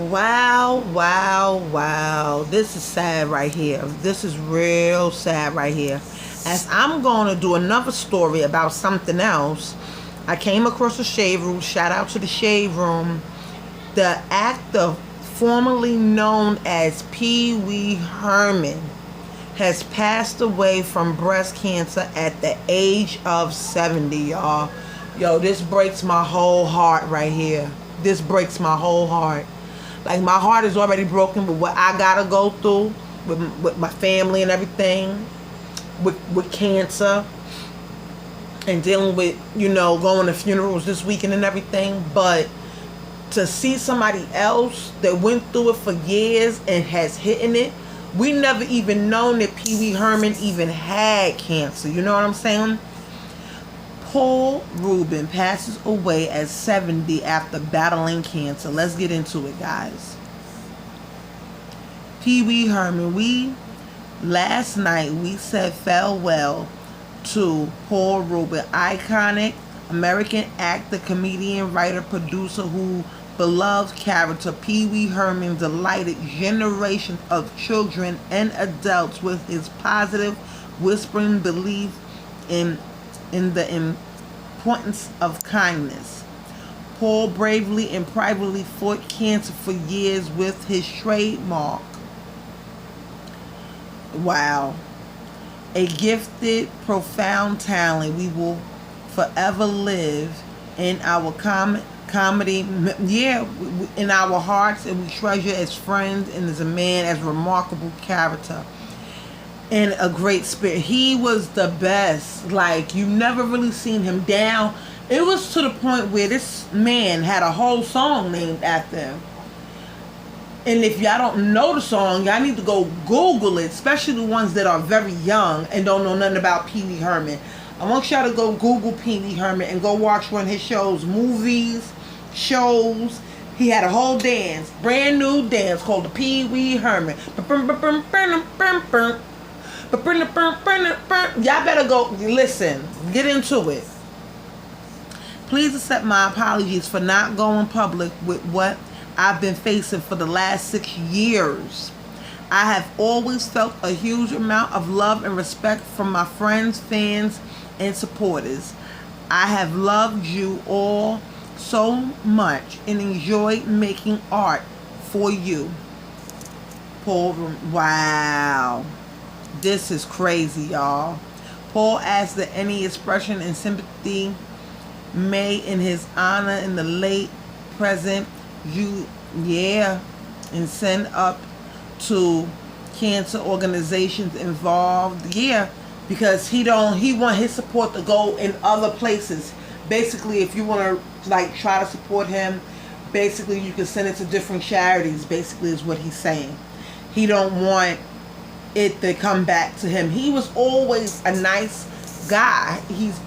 Wow, wow, wow. This is sad right here. This is real sad right here. As I'm going to do another story about something else, I came across a shave room. Shout out to the shave room. The actor formerly known as Peewee Herman has passed away from breast cancer at the age of 70, y'all. Yo, this breaks my whole heart right here. This breaks my whole heart. Like, my heart is already broken with what I gotta go through with my family and everything, with cancer, and dealing with, going to funerals this weekend and everything. But to see somebody else that went through it for years and has hidden it, we never even known that Peewee Herman even had cancer. You know what I'm saying? Paul Reuben passes away at 70 after battling cancer. Let's get into it, guys. Peewee Herman, last night we said farewell to Paul Reuben, iconic American actor, comedian, writer, producer who beloved character. Peewee Herman delighted generations of children and adults with his positive, whispering belief in the importance of kindness. Paul bravely and privately fought cancer for years with his trademark. Wow. A gifted, profound talent. We will forever live in our comedy, in our hearts, and we treasure as friends and as a man, as a remarkable character and a great spirit. He was the best. Like, you never really seen him down. It was to the point where this man had a whole song named after him. And if y'all don't know the song, y'all need to go Google it, especially the ones that are very young and don't know nothing about Peewee Herman. I want y'all to go Google Peewee Herman and go watch one of his shows, movies, shows. He had a whole dance, brand new dance called the Peewee Herman. Y'all better go listen, get into it. Please accept my apologies for not going public with what I've been facing for the last 6 years. I have always felt a huge amount of love and respect from my friends, fans, and supporters. I have loved you all so much and enjoyed making art for you. Paul, wow. This is crazy, y'all. Paul asks that any expression and sympathy made in his honor in the late present, and send up to cancer organizations involved, because he want his support to go in other places. Basically, if you want to try to support him, basically you can send it to different charities. Basically, is what he's saying. He don't want it to come back to him. He was always a nice guy.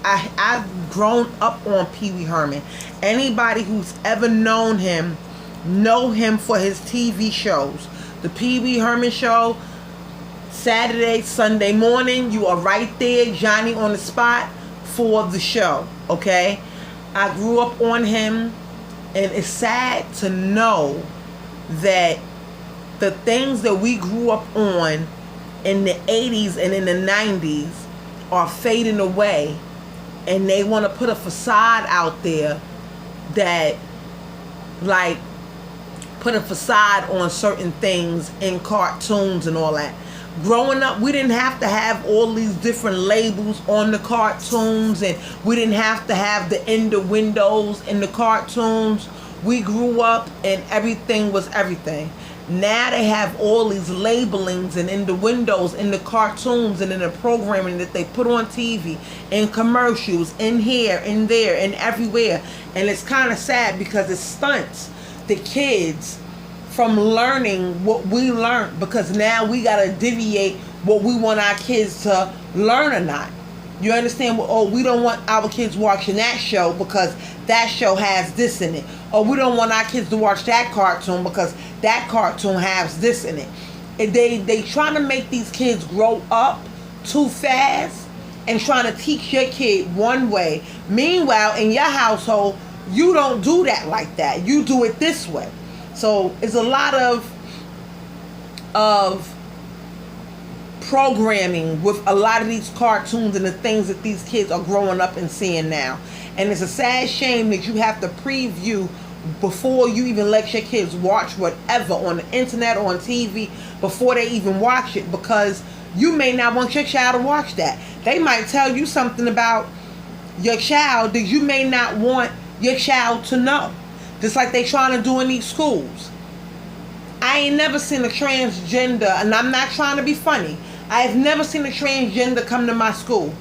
I've grown up on Peewee Herman. Anybody who's ever known him know him for his TV shows. The Peewee Herman Show, Saturday, Sunday morning, you are right there, Johnny on the spot for the show, okay? I grew up on him, and it's sad to know that the things that we grew up on in the 80s and in the 90s are fading away, and they want to put a facade out there that put a facade on certain things in cartoons and all that. Growing up, we didn't have to have all these different labels on the cartoons, and we didn't have to have the innuendos in the cartoons. We grew up and everything was everything. Now they have all these labelings and innuendos in the cartoons and in the programming that they put on TV, in commercials, in here, in there, and everywhere. And it's kind of sad because it stunts the kids from learning what we learned, because now we got to deviate what we want our kids to learn or not. You understand? Oh, we don't want our kids watching that show because that show has this in it. Or we don't want our kids to watch that cartoon because that cartoon has this in it. And they trying to make these kids grow up too fast and trying to teach your kid one way. Meanwhile, in your household, you don't do that like that. You do it this way. So it's a lot of programming with a lot of these cartoons and the things that these kids are growing up and seeing now. And it's a sad shame that you have to preview before you even let your kids watch whatever on the internet or on TV before they even watch it, because you may not want your child to watch that. They might tell you something about your child that you may not want your child to know. Just like they trying to do in these schools. I ain't never seen a transgender, and I'm not trying to be funny. I have never seen a transgender come to my school.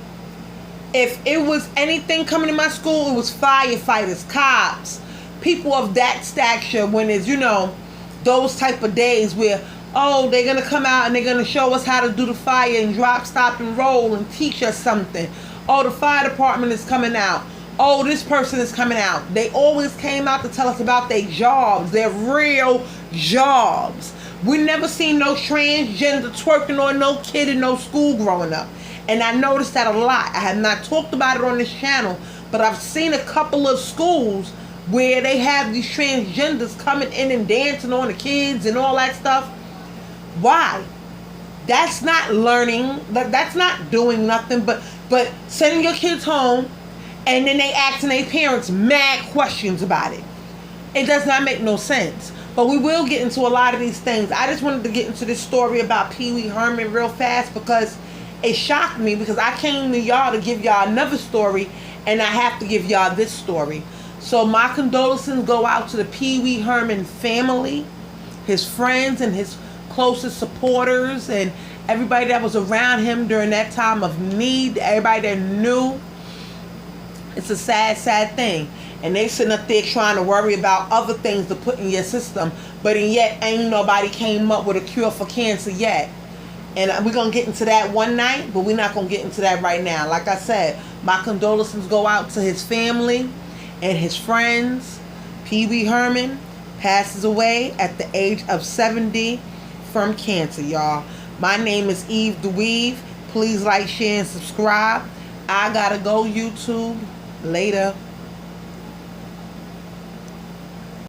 If it was anything coming to my school, it was firefighters, cops, people of that stature, when it's, those type of days where, oh, they're going to come out and they're going to show us how to do the fire and drop, stop, and roll and teach us something. Oh, the fire department is coming out. Oh, this person is coming out. They always came out to tell us about their jobs, their real jobs. We never seen no transgender twerking on no kid in no school growing up. And I noticed that a lot. I have not talked about it on this channel, but I've seen a couple of schools where they have these transgenders coming in and dancing on the kids and all that stuff. Why? That's not learning. That's not doing nothing but sending your kids home, and then they asking their parents mad questions about it. It does not make no sense. But we will get into a lot of these things. I just wanted to get into this story about Peewee Herman real fast because it shocked me, because I came to y'all to give y'all another story, and I have to give y'all this story. So my condolences go out to the Peewee Herman family, his friends, and his closest supporters, and everybody that was around him during that time of need, everybody that knew. It's a sad, sad thing. And they sitting up there trying to worry about other things to put in your system, but and yet ain't nobody came up with a cure for cancer yet. And we're going to get into that one night, but we're not going to get into that right now. Like I said, my condolences go out to his family and his friends. Peewee Herman passes away at the age of 70 from cancer, y'all. My name is Eve the Weave. Please like, share, and subscribe. I gotta go, YouTube. Later.